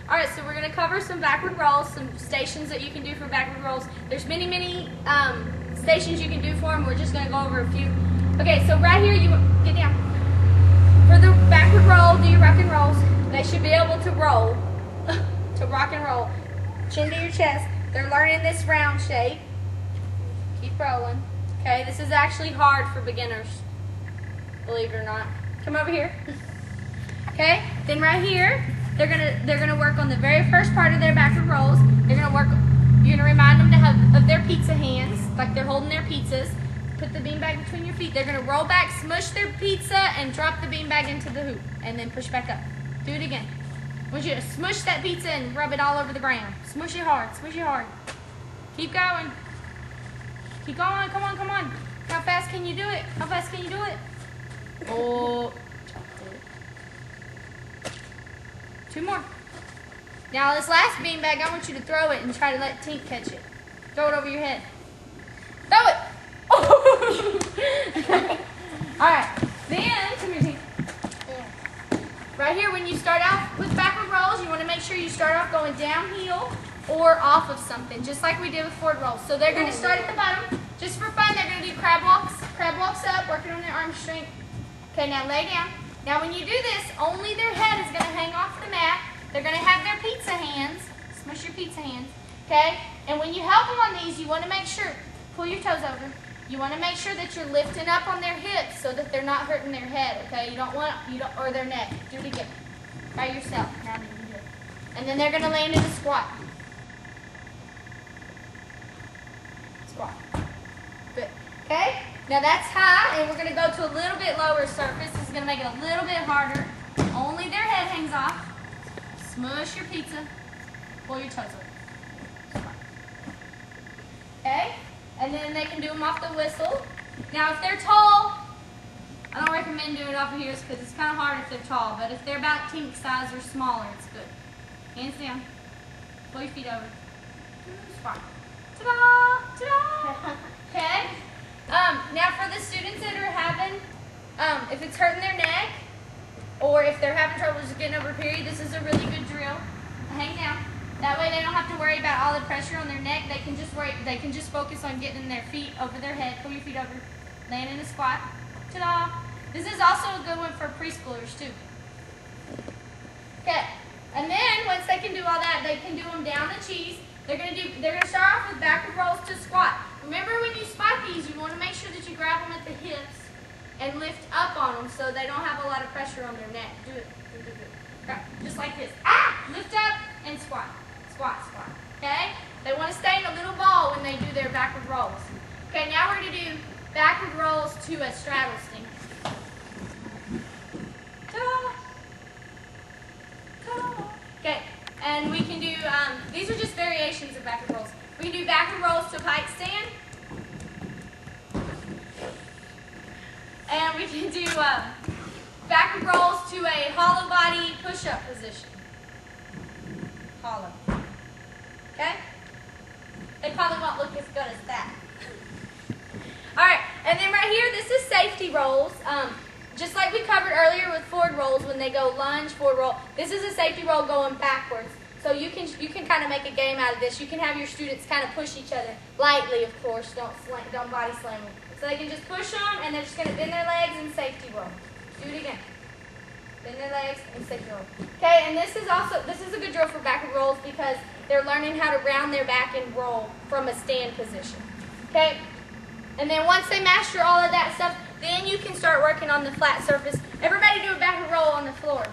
Alright, so we're going to cover some backward rolls, some stations that you can do for backward rolls. There's many stations you can do for them. We're just going to go over a few. Okay, so right here, you get down. For the backward roll, do your rock and rolls. They should be able to roll, to rock and roll. Chin to your chest. They're learning this round shape. Keep rolling. Okay, this is actually hard for beginners, believe it or not. Come over here. Okay, then right here, they're gonna work on the very first part of their backward rolls. You're gonna remind them to have of their pizza hands, like they're holding their pizzas. Put the beanbag between your feet. They're gonna roll back, smush their pizza, and drop the beanbag into the hoop, and then push back up. Do it again. I want you to smush that pizza and rub it all over the ground. Smush it hard, smush it hard. Keep going. Keep going, come on, come on. How fast can you do it? How fast can you do it? Oh. 2 more. Now this last beanbag, I want you to throw it and try to let Tink catch it. Throw it over your head. Throw it! Alright, then, come here, Tink. Right here, when you start out with backward rolls, you want to make sure you start off going downhill or off of something, just like we did with forward rolls. So they're going to start at the bottom. Just for fun, they're going to do crab walks up, working on their arm strength. Okay, now lay down. Now when you do this, only their head is going to hang off the mat. They're going to have their pizza hands. Smush your pizza hands. Okay? And when you help them on these, you want to make sure, pull your toes over. You want to make sure that you're lifting up on their hips so that they're not hurting their head, okay? Or their neck. Do it again. By yourself. Now you can do it. And then they're going to land in a squat. Squat. Good. Okay? Now that's high, and we're going to go to a little bit lower surface. This is going to make it a little bit harder. Only their head hangs off. Smush your pizza. Pull your toes over. Okay? And then they can do them off the whistle. Now if they're tall, I don't recommend doing it off of here because it's kind of hard if they're tall. But if they're about Tink size or smaller, it's good. Hands down. Pull your feet over. Squat. Ta-da! Ta-da! Okay? Now for the students that are having, if it's hurting their neck, or if they're having trouble just getting over a period, this is a really good drill. Hang down. That way they don't have to worry about all the pressure on their neck. They can just focus on getting their feet over their head. Pull your feet over. Land in a squat. Ta-da! This is also a good one for preschoolers too. Okay. And then once they can do all that, they can do them down the cheese. They're gonna start off with backward rolls to squat. Remember when you spot these, you want to make sure that you grab them at the hips and lift up on them so they don't have a lot of pressure on their neck. Do it. Do it. Right. Just like this. Ah! Lift up and squat. Squat, squat. Okay? They want to stay in a little ball when they do their backward rolls. Okay, now we're going to do backward rolls to a straddle sting. Ta-da! Ta-da! Okay, and we can do, these are just variations of backward rolls. We can do backward rolls to a pike stand. And we can do backward rolls to a hollow body push-up position. Hollow. Okay? They probably won't look as good as that. Alright, and then right here, this is safety rolls. Just like we covered earlier with forward rolls, when they go lunge, forward roll, this is a safety roll going backwards. So you can kind of make a game out of this. You can have your students kind of push each other. Lightly, of course, don't body slam them. So they can just push them, and they're just going to bend their legs and safety roll. Do it again. Bend their legs and safety roll. Okay, and this is a good drill for backward rolls because they're learning how to round their back and roll from a stand position. Okay, and then once they master all of that stuff, then you can start working on the flat surface. Everybody do a backward roll on the floor.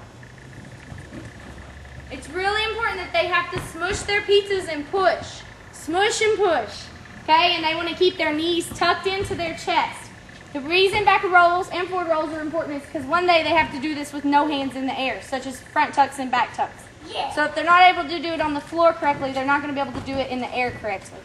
It's really important that they have to smush their pizzas and push. Smush and push. Okay, and they want to keep their knees tucked into their chest. The reason backward rolls and forward rolls are important is because one day they have to do this with no hands in the air, such as front tucks and back tucks. Yeah. So if they're not able to do it on the floor correctly, they're not going to be able to do it in the air correctly.